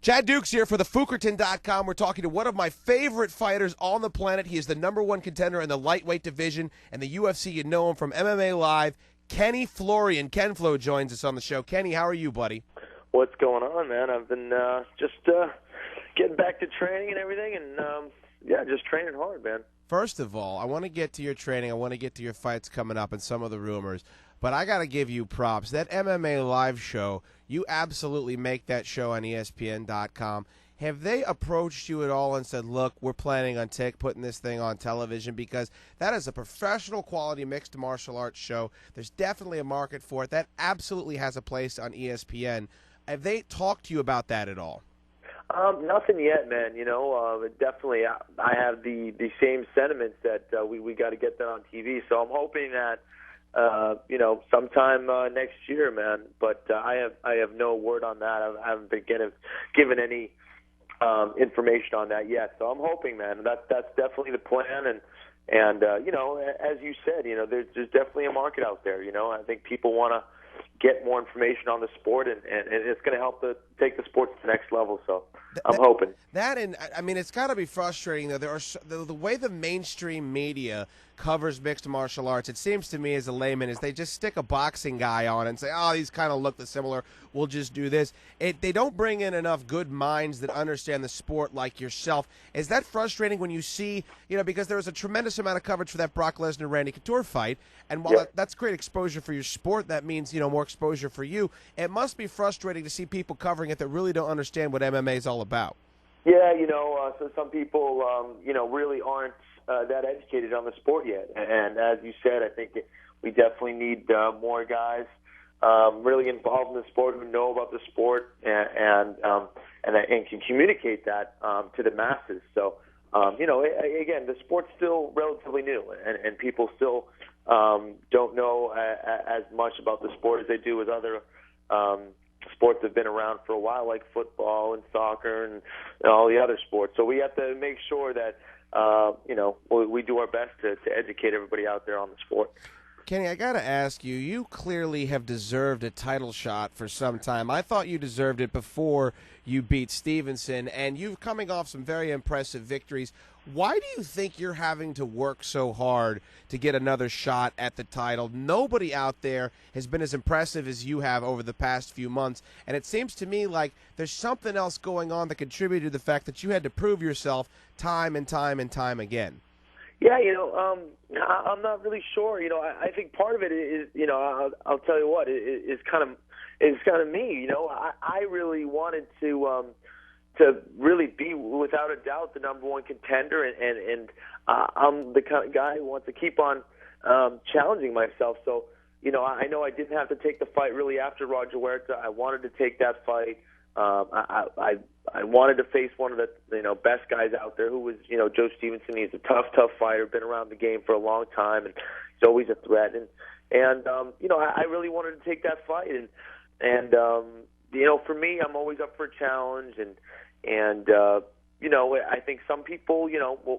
Chad Dukes here for the Fukerton.com. We're talking to one of my favorite fighters on the planet. He is the #1 contender in the lightweight division and the UFC. You know him from MMA Live. Kenny Florian. Ken Flo joins us on the show. Kenny, how are you, buddy? What's going on, man? I've been just getting back to training and everything, and just training hard, man. First of all, I want to get to your training. I want to get to your fights coming up and some of the rumors. But I got to give you props. That MMA Live show, you absolutely make that show on ESPN.com. Have they approached you at all and said, look, we're planning on putting this thing on television? Because that is a professional quality mixed martial arts show. There's definitely a market for it. That absolutely has a place on ESPN. Have they talked to you about that at all? Nothing yet, man. Definitely I have the same sentiments that we got to get that on TV. So I'm hoping that sometime next year, man. But I have no word on that. I haven't been given any information on that yet. So I'm hoping, man. That's definitely the plan. And as you said, there's definitely a market out there. I think people want to get more information on the sport, and it's going to help to take the sport to the next level. So I'm hoping. It's got to be frustrating, though. The way the mainstream media covers mixed martial arts, it seems to me as a layman, is they just stick a boxing guy on and say, oh, these kind of look similar, we'll just do this. They don't bring in enough good minds that understand the sport like yourself. Is that frustrating when you see, because there was a tremendous amount of coverage for that Brock Lesnar-Randy Couture fight, and while that's great exposure for your sport, that means, more exposure for you, it must be frustrating to see people covering it that really don't understand what MMA is all about. Yeah, so some people, really aren't that educated on the sport yet. And as you said, I think we definitely need more guys really involved in the sport who know about the sport and can communicate that to the masses. So, again, the sport's still relatively new, and people still don't know as much about the sport as they do with other sports that have been around for a while, like football and soccer and all the other sports. So we have to make sure that we do our best to educate everybody out there on the sport. Kenny, I got to ask you, you clearly have deserved a title shot for some time. I thought you deserved it before you beat Stevenson, and you're coming off some very impressive victories. Why do you think you're having to work so hard to get another shot at the title? Nobody out there has been as impressive as you have over the past few months, and it seems to me like there's something else going on that contributed to the fact that you had to prove yourself time and time and time again. Yeah, I'm not really sure. I think part of it is, I'll tell you what, is kind of me. I really wanted to really be, without a doubt, the #1 contender, and I'm the kind of guy who wants to keep on challenging myself. So, I know I didn't have to take the fight really after Roger Huerta. I wanted to take that fight. I wanted to face one of the best guys out there, who was Joe Stevenson. He's a tough fighter, been around the game for a long time, and he's always a threat. And I really wanted to take that fight, and for me, I'm always up for a challenge, and I think some people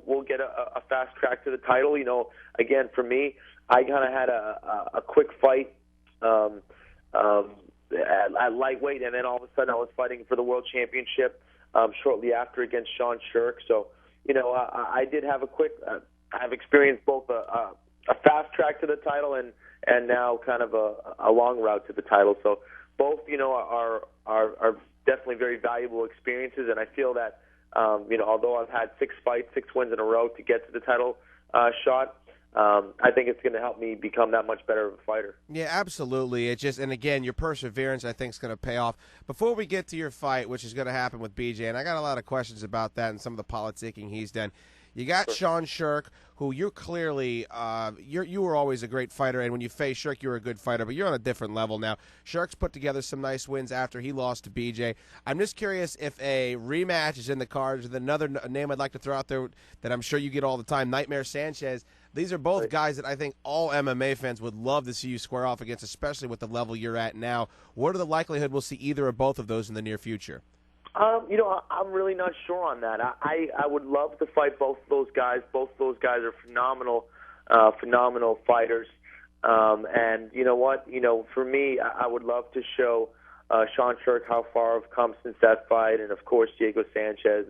will get a fast track to the title. Again, for me, I kind of had a quick fight at lightweight, and then all of a sudden I was fighting for the world championship shortly after against Sean Shirk. So, I did have I've experienced both a fast track to the title and now kind of a long route to the title. So both, are definitely very valuable experiences, and I feel that, although I've had 6 fights, 6 wins in a row to get to the title shot, I think it's going to help me become that much better of a fighter. Yeah, absolutely. And again, your perseverance, I think, is going to pay off. Before we get to your fight, which is going to happen with BJ, and I got a lot of questions about that and some of the politicking he's done. You got Sean Shirk, who you're clearly you were always a great fighter, and when you face Shirk, you were a good fighter, but you're on a different level now. Shirk's put together some nice wins after he lost to BJ. I'm just curious if a rematch is in the cards. With another name I'd like to throw out there that I'm sure you get all the time, Nightmare Sanchez. These are both guys that I think all MMA fans would love to see you square off against, especially with the level you're at now. What are the likelihood we'll see either or both of those in the near future? I'm really not sure on that. I would love to fight both those guys. Both those guys are phenomenal fighters. And you know what? For me, I would love to show Sean Sherk, how far I've come since that fight, and of course Diego Sanchez,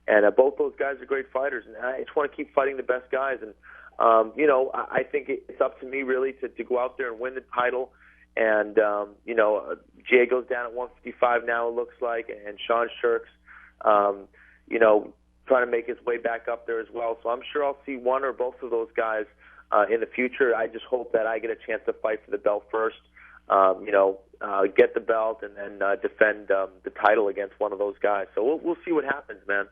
and both those guys are great fighters, and I just want to keep fighting the best guys. And I think it's up to me really to go out there and win the title. And Diego's down at 155 now, it looks like, and Sean Sherk's trying to make his way back up there as well. So I'm sure I'll see one or both of those guys in the future. I just hope that I get a chance to fight for the belt first, get the belt, and then defend the title against one of those guys. So we'll see what happens, man.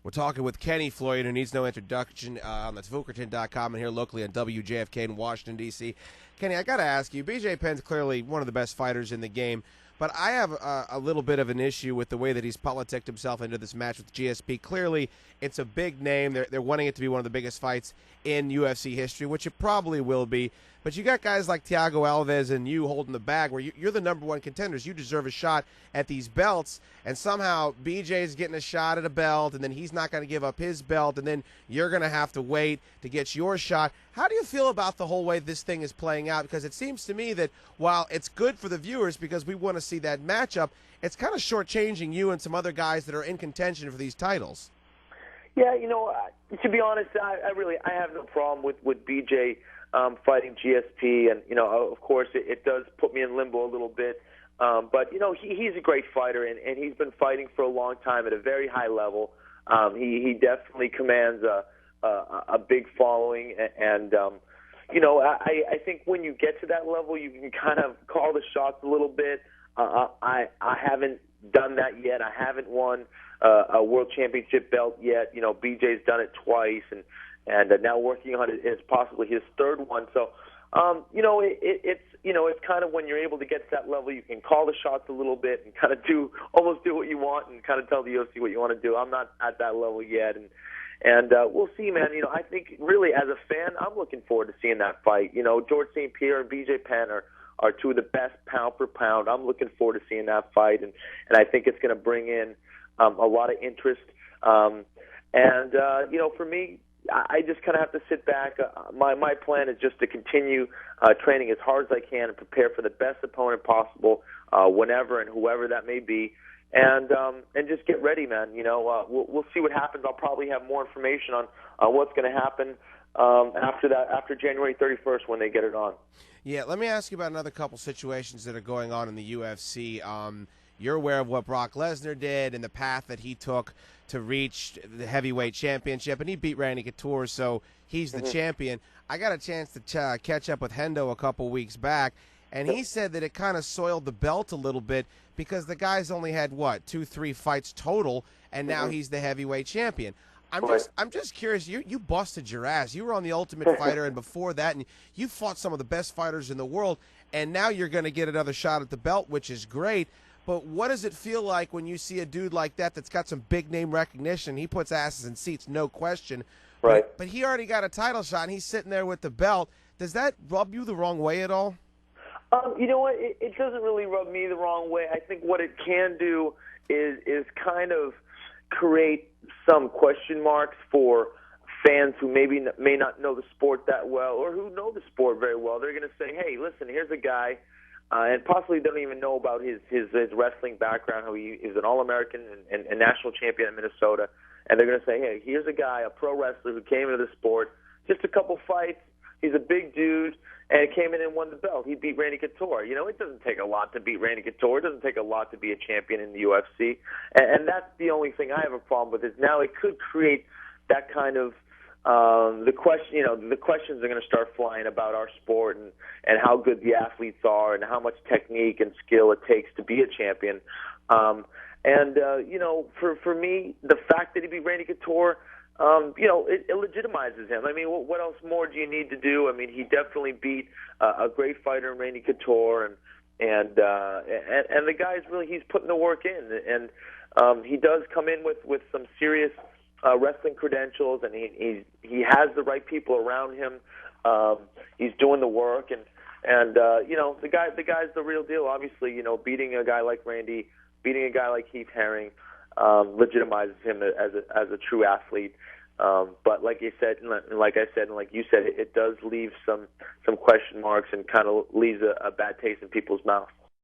We're talking with Kenny Florian, who needs no introduction, on the Fukerton.com and here locally on WJFK in Washington, D.C. Kenny, I got to ask you, BJ Penn's clearly one of the best fighters in the game, but I have a little bit of an issue with the way that he's politicked himself into this match with GSP. Clearly, it's a big name. They're wanting it to be one of the biggest fights in UFC history, which it probably will be. But you got guys like Thiago Alves and you holding the bag where you're the number one contenders. You deserve a shot at these belts, and somehow BJ's getting a shot at a belt, and then he's not going to give up his belt, and then you're going to have to wait to get your shot. How do you feel about the whole way this thing is playing out? Because it seems to me that while it's good for the viewers because we want to see that matchup, it's kind of shortchanging you and some other guys that are in contention for these titles. Yeah, to be honest, I have no problem with BJ fighting GSP, and of course it does put me in limbo a little bit. But he's a great fighter, and he's been fighting for a long time at a very high level. He definitely commands a big following, and I think when you get to that level, you can kind of call the shots a little bit. I haven't done that yet. I haven't won a world championship belt yet. BJ's done it twice, and now working on it is possibly his third one. So, it's kind of when you're able to get to that level, you can call the shots a little bit and kind of almost do what you want and kind of tell the UFC what you want to do. I'm not at that level yet, and we'll see, man. I think really as a fan, I'm looking forward to seeing that fight. George St. Pierre and BJ Penn are two of the best pound for pound. I'm looking forward to seeing that fight, and I think it's going to bring in a lot of interest. For me, I just kind of have to sit back. My plan is just to continue training as hard as I can and prepare for the best opponent possible, whenever and whoever that may be, and just get ready, man. We'll see what happens. I'll probably have more information on what's going to happen after January 31st when they get it on. Yeah, let me ask you about another couple situations that are going on in the UFC. You're aware of what Brock Lesnar did and the path that he took to reach the heavyweight championship, and he beat Randy Couture, so he's the champion. I got a chance to catch up with Hendo a couple weeks back, and he said that it kind of soiled the belt a little bit because the guy's only had, 2-3 fights total, and now he's the heavyweight champion. I'm just curious. You busted your ass. You were on The Ultimate Fighter, and before that, and you fought some of the best fighters in the world, and now you're going to get another shot at the belt, which is great. But what does it feel like when you see a dude like that that's got some big name recognition? He puts asses in seats, no question. Right. But he already got a title shot, and he's sitting there with the belt. Does that rub you the wrong way at all? You know what? It doesn't really rub me the wrong way. I think what it can do is kind of create some question marks for fans who may not know the sport that well, or who know the sport very well. They're going to say, hey, listen, here's a guy, and possibly don't even know about his wrestling background, how he is an All-American and national champion in Minnesota, and they're going to say, hey, here's a guy, a pro wrestler who came into the sport, just a couple fights, he's a big dude, and came in and won the belt. He beat Randy Couture. It doesn't take a lot to beat Randy Couture. It doesn't take a lot to be a champion in the UFC, and that's the only thing I have a problem with. Is now it could create that kind of the questions are going to start flying about our sport and how good the athletes are and how much technique and skill it takes to be a champion. For me, the fact that he beat Randy Couture, it legitimizes him. I mean, what else more do you need to do? I mean, he definitely beat a great fighter in Randy Couture, and the guy's he's putting the work in, and he does come in with some serious wrestling credentials, and he has the right people around him. He's doing the work, and the guy's the real deal. Obviously, beating a guy like Randy, beating a guy like Heath Herring, legitimizes him as a true athlete. But like you said, and like I said, and like you said, it does leave some question marks and kind of leaves a bad taste in people's mouths.